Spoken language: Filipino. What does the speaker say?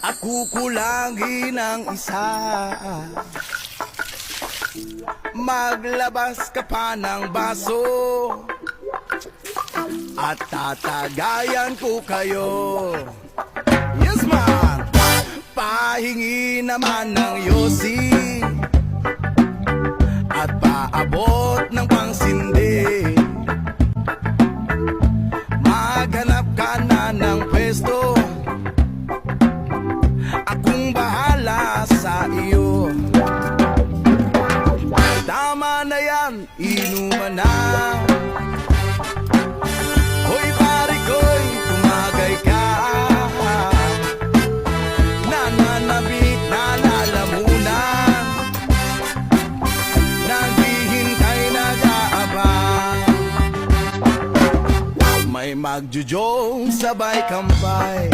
Ako kulangin ang isa, maglabas ka pa ng baso at tatagayan ko kayo. Yes man! Pahingi naman ng yosi at paabot ng pangsindi. Maghanap ka na ng pwesto, akong bahala sa iyo. Tama na yan, inuman na. Hoy pare ko'y tumagay ka, nananabik na lalamunan, naghihintay nag-aabang. May magjujong sabay kampay,